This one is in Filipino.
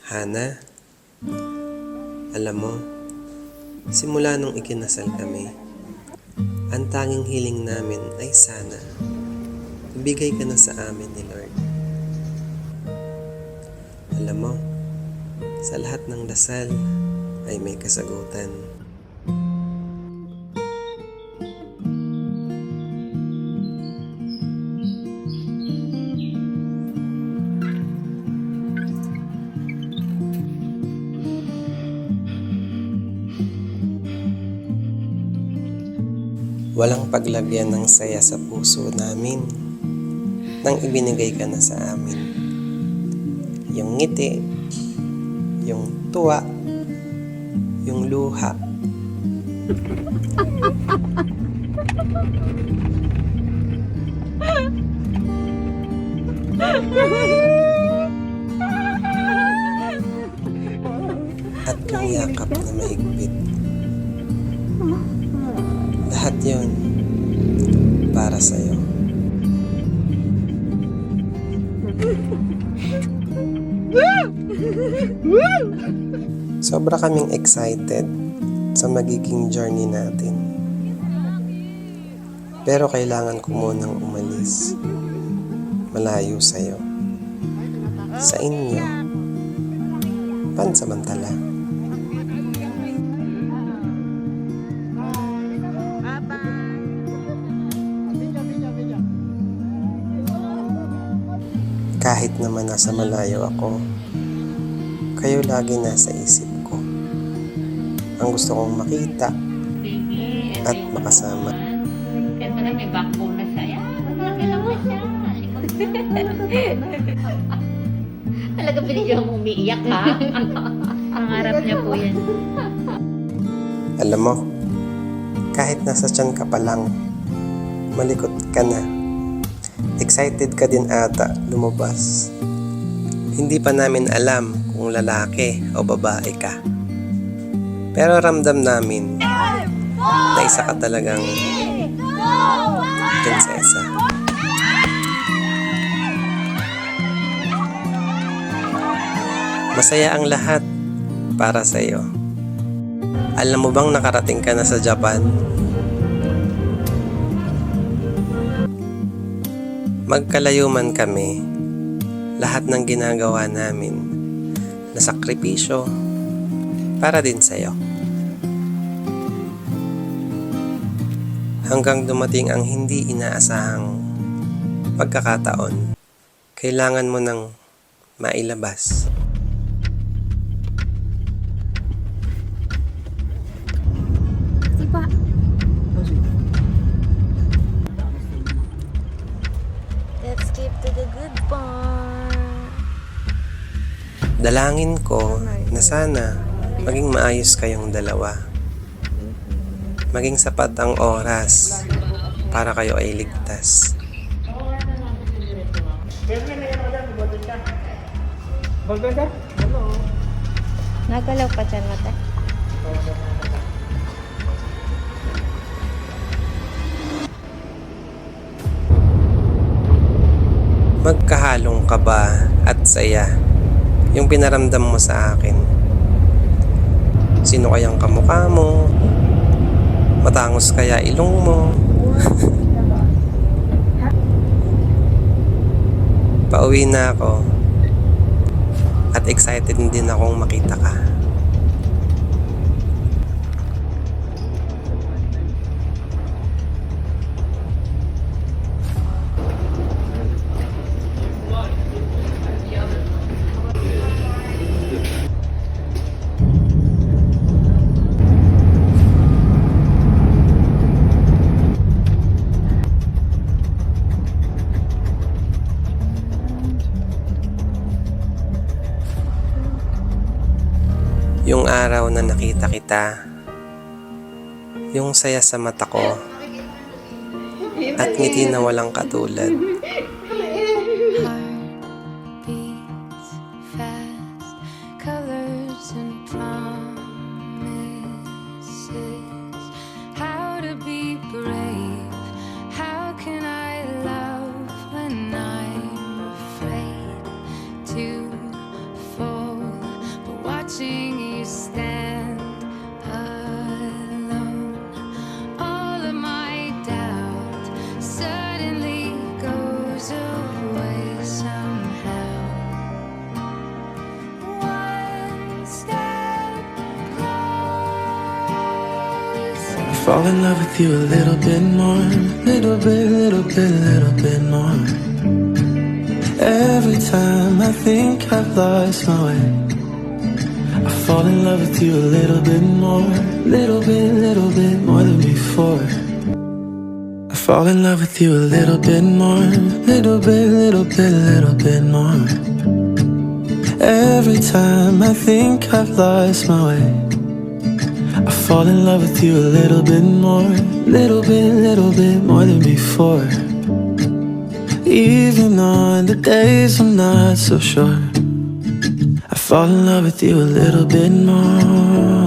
Hana, alam mo, simula nung ikinasal kami, ang tanging hiling namin ay sana ibigay ka na sa amin ni Lord. Alam mo, sa lahat ng dasal ay may kasagutan. Walang paglagyan ng saya sa puso namin nang ibinigay ka na sa amin. Yung ngiti, yung tuwa, yung luha. At yung yakap na mahigpit. Lahat yun para sa'yo. Sobra kaming excited sa magiging journey natin. Pero kailangan ko munang umalis. Malayo sa'yo. Sa inyo. Pansamantala. Kahit naman nasa malayo ako, kayo lagi nasa isip ko. Ang gusto kong makita at makasama. Kaya pala may backbone na siya. Yan, malaki lang mo siya. Talaga pinigyan mong umiiyak ha. Pangarap niya po yan. Alam mo, kahit nasa tiyan ka pa lang, malikot ka na. Excited ka din ata lumabas. Hindi pa namin alam kung lalaki o babae ka. Pero ramdam namin na isa ka talagang prinsesa. Masaya ang lahat para sa iyo. Alam mo bang nakarating ka na sa Japan? Magkalayo man kami, lahat ng ginagawa namin na sakripisyo para din sa'yo. Hanggang dumating ang hindi inaasahang pagkakataon, kailangan mo nang mailabas. Diba? Let's skip to the good part. Dalangin ko na sana maging maayos kayong dalawa. Maging sapat ang oras para kayo ay ligtas. Nagalaw pa dyan mata. Magkahalong kaba at saya yung pinaramdam mo sa akin. Sino kayang kamukha mo? Matangos kaya ilong mo? Pauwi na ako at excited din akong makita ka. Yung araw na nakita kita, yung saya sa mata ko, at ngiti na walang katulad. Heartbeats fast, colors and promises. How to be brave? How can I love when I'm afraid to fall? fall in love with you a little bit more, little bit more. Every time I think I've lost my way, I fall in love with you a little bit more, little bit more than before. I fall in love with you a little bit more, little bit more. Every time I think I've lost my way, I fall in love with you a little bit more, little bit more than before. Even on the days I'm not so sure, I fall in love with you a little bit more.